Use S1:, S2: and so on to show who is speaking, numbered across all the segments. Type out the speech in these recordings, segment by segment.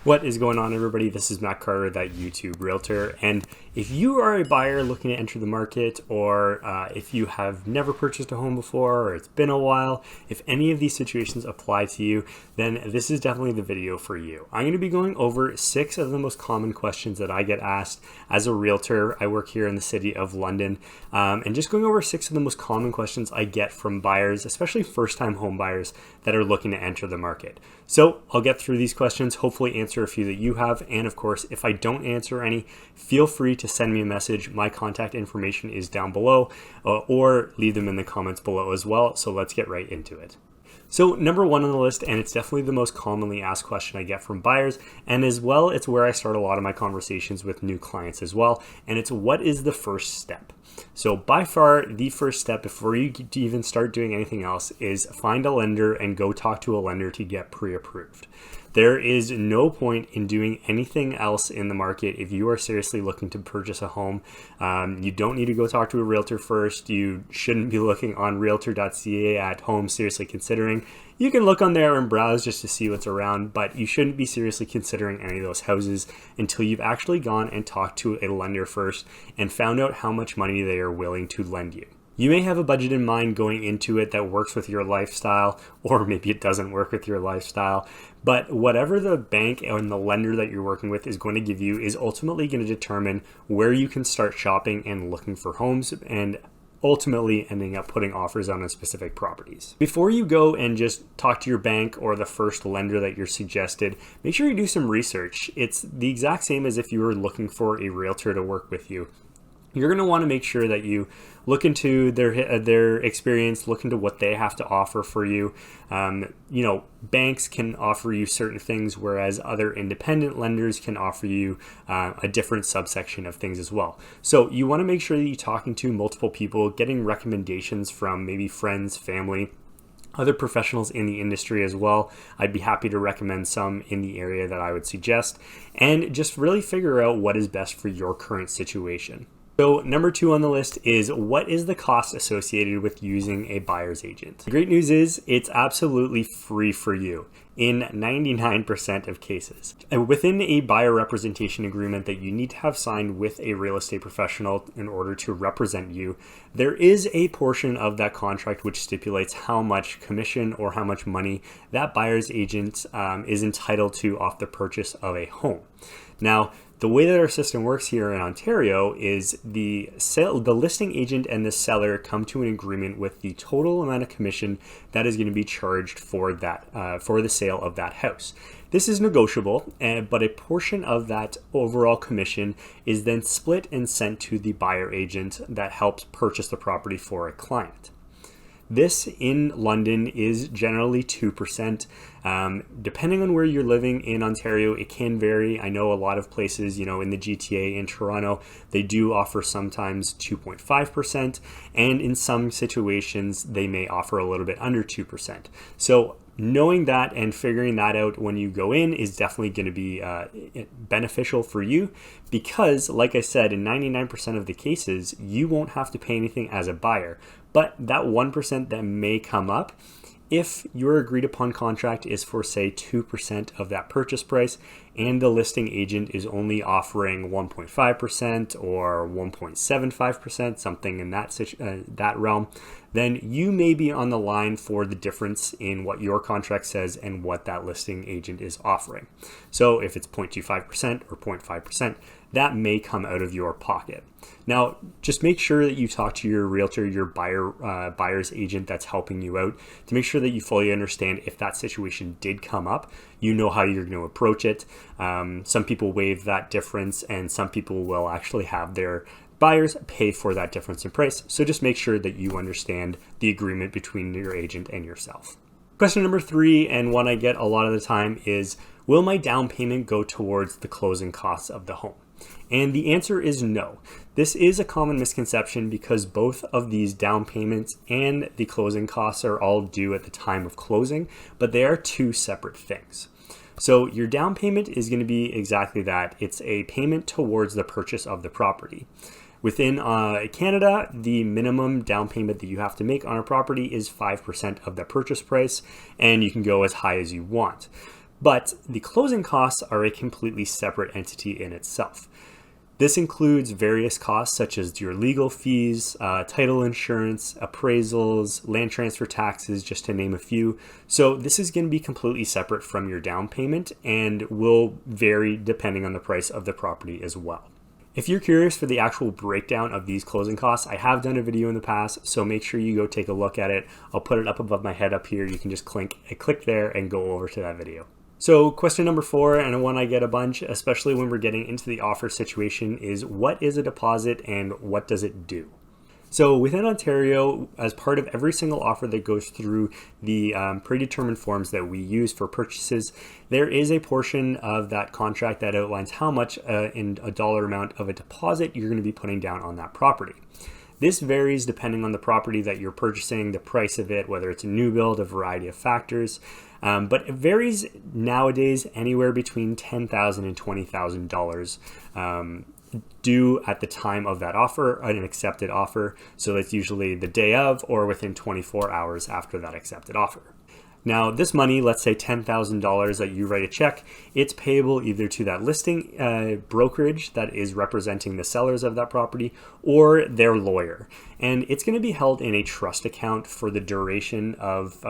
S1: What is going on, everybody? This is Matt Carter, that YouTube Realtor. And if you are a buyer looking to enter the market, or if you have never purchased a home before, or it's been a while, if any of these situations apply to you, then this is definitely the video for you. I'm going to be going over 6 of the most common questions that I get asked as a realtor. I work here in the city of London, and just going over 6 of the most common questions I get from buyers, especially first-time home buyers that are looking to enter the market. So I'll get through these questions, hopefully answer a few that you have. And of course, if I don't answer any, feel free to send me a message. My contact information is down below, or leave them in the comments below as well. So let's get right into it. So number 1 on the list, and it's definitely the most commonly asked question I get from buyers, and as well, it's where I start a lot of my conversations with new clients as well, and it's what is the first step? So by far, the first step before you even start doing anything else is find a lender and go talk to a lender to get pre-approved. There is no point in doing anything else in the market if you are seriously looking to purchase a home. You don't need to go talk to a realtor first. You shouldn't be looking on realtor.ca at home seriously considering. You can look on there and browse just to see what's around, but you shouldn't be seriously considering any of those houses until you've actually gone and talked to a lender first and found out how much money they are willing to lend you. You may have a budget in mind going into it that works with your lifestyle, or maybe it doesn't work with your lifestyle, but whatever the bank and the lender that you're working with is going to give you is ultimately going to determine where you can start shopping and looking for homes, and ultimately ending up putting offers on specific properties. Before you go and just talk to your bank or the first lender that you're suggested, make sure you do some research. It's the exact same as if you were looking for a realtor to work with you. You're going to want to make sure that you look into their experience, look into what they have to offer for you. Banks can offer you certain things, whereas other independent lenders can offer you a different subsection of things as well. So you want to make sure that you're talking to multiple people, getting recommendations from maybe friends, family, other professionals in the industry as well. I'd be happy to recommend some in the area that I would suggest, and just really figure out what is best for your current situation. So number 2 on the list is, what is the cost associated with using a buyer's agent? The great news is it's absolutely free for you in 99% of cases. And within a buyer representation agreement that you need to have signed with a real estate professional in order to represent you, there is a portion of that contract which stipulates how much commission or how much money that buyer's agent is entitled to off the purchase of a home. Now, the way that our system works here in Ontario is the listing agent and the seller come to an agreement with the total amount of commission that is going to be charged for that for the sale of that house. This is negotiable, but a portion of that overall commission is then split and sent to the buyer agent that helps purchase the property for a client. This in London is generally 2%. Depending on where you're living in Ontario, it can vary. I know a lot of places, in the GTA in Toronto, they do offer sometimes 2.5%, and in some situations, they may offer a little bit under 2%. So knowing that and figuring that out when you go in is definitely going to be beneficial for you, because like I said, in 99% of the cases, you won't have to pay anything as a buyer. But that 1% that may come up, if your agreed upon contract is for, say, 2% of that purchase price, and the listing agent is only offering 1.5% or 1.75%, something in that realm, then you may be on the line for the difference in what your contract says and what that listing agent is offering. So if it's 0.25% or 0.5%, that may come out of your pocket. Now, just make sure that you talk to your realtor, your buyer's agent that's helping you out, to make sure that you fully understand if that situation did come up, you know how you're going to approach it. Some people waive that difference, and some people will actually have their buyers pay for that difference in price. So just make sure that you understand the agreement between your agent and yourself. Question number 3, and one I get a lot of the time, is, will my down payment go towards the closing costs of the home? And the answer is no. This is a common misconception because both of these down payments and the closing costs are all due at the time of closing, but they are 2 separate things. So your down payment is going to be exactly that. It's a payment towards the purchase of the property. Within Canada, the minimum down payment that you have to make on a property is 5% of the purchase price, and you can go as high as you want. But the closing costs are a completely separate entity in itself. This includes various costs such as your legal fees, title insurance, appraisals, land transfer taxes, just to name a few. So this is going to be completely separate from your down payment and will vary depending on the price of the property as well. If you're curious for the actual breakdown of these closing costs, I have done a video in the past, so make sure you go take a look at it. I'll put it up above my head up here. You can just click there and go over to that video. So question number 4, and one I get a bunch, especially when we're getting into the offer situation, is what is a deposit and what does it do? So within Ontario, as part of every single offer that goes through the predetermined forms that we use for purchases, there is a portion of that contract that outlines how much in a dollar amount of a deposit you're going to be putting down on that property. This varies depending on the property that you're purchasing, the price of it, whether it's a new build, a variety of factors. But it varies nowadays anywhere between $10,000 and $20,000 due at the time of that offer, an accepted offer. So that's usually the day of or within 24 hours after that accepted offer. Now, this money, let's say $10,000 that you write a check, it's payable either to that listing brokerage that is representing the sellers of that property or their lawyer. And it's going to be held in a trust account for the duration of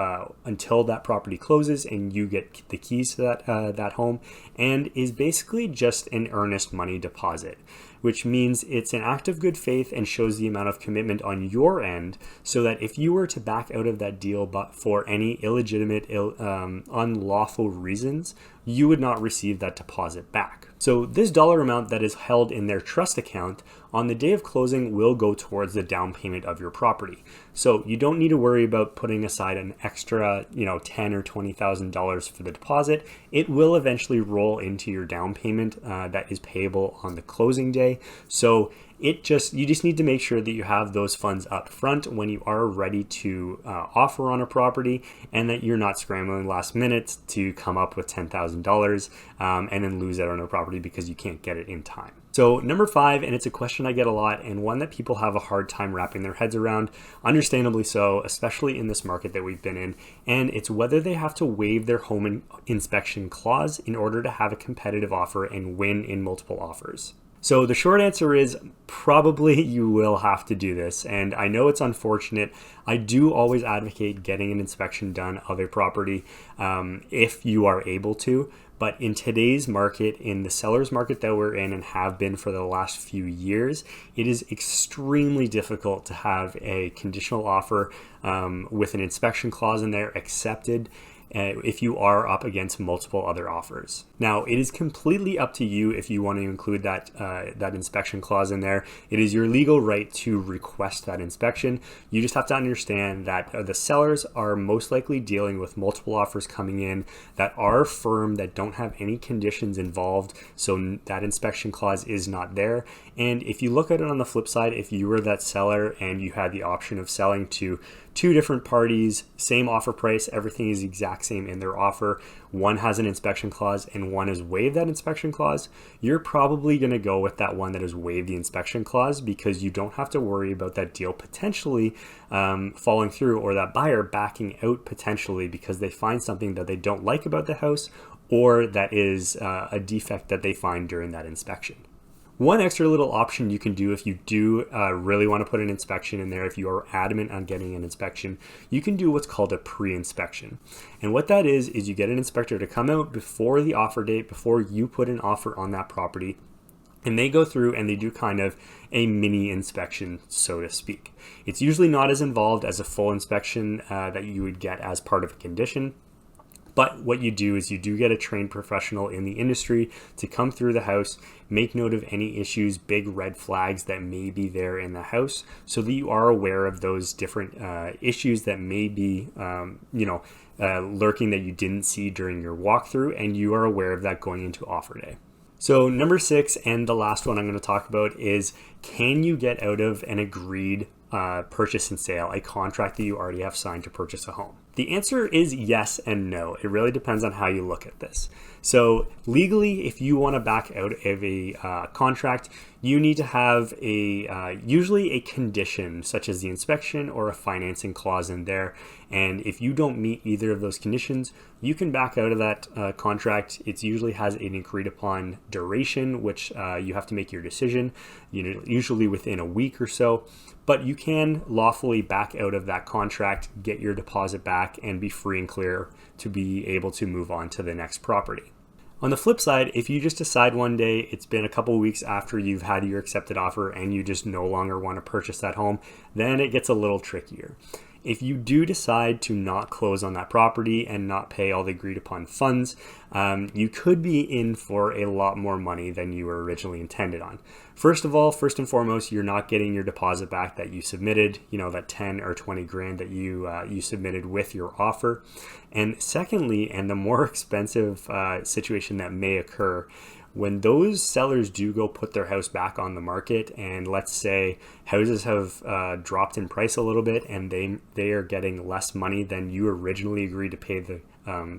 S1: until that property closes and you get the keys to that home, and is basically just an earnest money deposit, which means it's an act of good faith and shows the amount of commitment on your end, so that if you were to back out of that deal but for any illegitimate, unlawful reasons, you would not receive that deposit back. So this dollar amount that is held in their trust account on the day of closing will go towards the down payment of your property. So you don't need to worry about putting aside an extra, $10,000 or $20,000 for the deposit. It will eventually roll into your down payment that is payable on the closing day. So you just need to make sure that you have those funds up front when you are ready to offer on a property, and that you're not scrambling last minute to come up with $10,000 and then lose out on a property because you can't get it in time. So number 5, and it's a question I get a lot and one that people have a hard time wrapping their heads around, understandably so, especially in this market that we've been in, and it's whether they have to waive their home inspection clause in order to have a competitive offer and win in multiple offers. So the short answer is probably you will have to do this. And I know it's unfortunate. I do always advocate getting an inspection done of a property if you are able to. But in today's market, in the seller's market that we're in and have been for the last few years, it is extremely difficult to have a conditional offer with an inspection clause in there accepted if you are up against multiple other offers. Now, it is completely up to you if you want to include that inspection clause in there. It is your legal right to request that inspection. You just have to understand that the sellers are most likely dealing with multiple offers coming in that are firm, that don't have any conditions involved, so that inspection clause is not there. And if you look at it on the flip side, if you were that seller and you had the option of selling to 2 different parties, same offer price, everything is exact same in their offer, one has an inspection clause and one has waived that inspection clause, you're probably going to go with that one that has waived the inspection clause, because you don't have to worry about that deal potentially falling through, or that buyer backing out potentially because they find something that they don't like about the house, or that is a defect that they find during that inspection. One extra little option you can do if you do really want to put an inspection in there, if you are adamant on getting an inspection, you can do what's called a pre-inspection. And what that is you get an inspector to come out before the offer date, before you put an offer on that property, and they go through and they do kind of a mini inspection, so to speak. It's usually not as involved as a full inspection that you would get as part of a condition. But what you do is you do get a trained professional in the industry to come through the house, make note of any issues, big red flags that may be there in the house, so that you are aware of those different issues that may be, lurking that you didn't see during your walkthrough, and you are aware of that going into offer day. So number 6, and the last one I'm going to talk about, is can you get out of an agreed purchase and sale, a contract that you already have signed to purchase a home? The answer is yes and no. It really depends on how you look at this. So legally, if you want to back out of a contract, you need to have usually a condition such as the inspection or a financing clause in there. And if you don't meet either of those conditions, you can back out of that contract. It usually has an agreed upon duration, which you have to make your decision, usually within a week or so. But you can lawfully back out of that contract, get your deposit back, and be free and clear to be able to move on to the next property. On the flip side, if you just decide one day, it's been a couple of weeks after you've had your accepted offer and you just no longer want to purchase that home, then it gets a little trickier. If you do decide to not close on that property and not pay all the agreed upon funds, you could be in for a lot more money than you were originally intended on. First and foremost, you're not getting your deposit back that you submitted, that 10 or 20 grand that you submitted with your offer. And secondly, and the more expensive situation that may occur, when those sellers do go put their house back on the market, and let's say houses have dropped in price a little bit and they are getting less money than you originally agreed to pay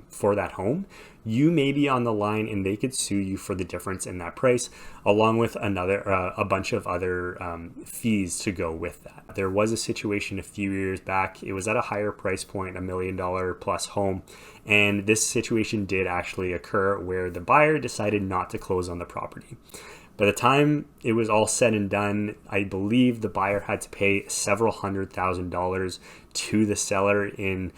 S1: for that home, you may be on the line and they could sue you for the difference in that price, along with a bunch of other fees to go with that. There was a situation a few years back. It was at a higher price point, $1 million plus home. And this situation did actually occur where the buyer decided not to close on the property. By the time it was all said and done, I believe the buyer had to pay several $100,000 to the seller in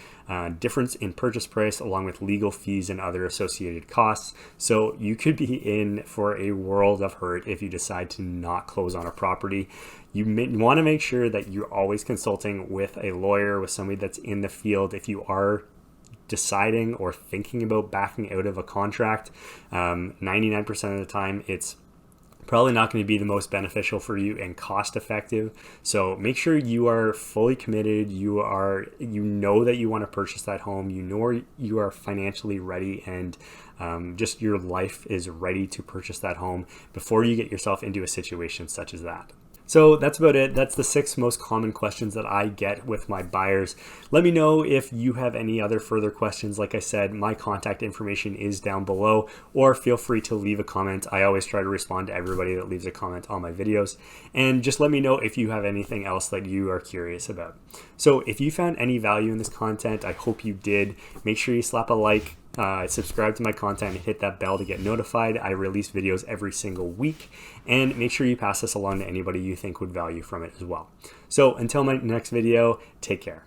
S1: difference in purchase price, along with legal fees and other associated costs. So you could be in for a world of hurt if you decide to not close on a property. You want to make sure that you're always consulting with a lawyer, with somebody that's in the field. If you are deciding or thinking about backing out of a contract, 99% of the time it's probably not going to be the most beneficial for you and cost effective. So make sure you are fully committed. You know that you want to purchase that home. You are financially ready, and just your life is ready to purchase that home before you get yourself into a situation such as that. So that's about it. That's the 6 most common questions that I get with my buyers. Let me know if you have any other further questions. Like I said, my contact information is down below, or feel free to leave a comment. I always try to respond to everybody that leaves a comment on my videos. And just let me know if you have anything else that you are curious about. So if you found any value in this content, I hope you did. Make sure you slap a like, subscribe to my content, and hit that bell to get notified. I release videos every single week, and make sure you pass this along to anybody you think would value from it as well. So until my next video, take care.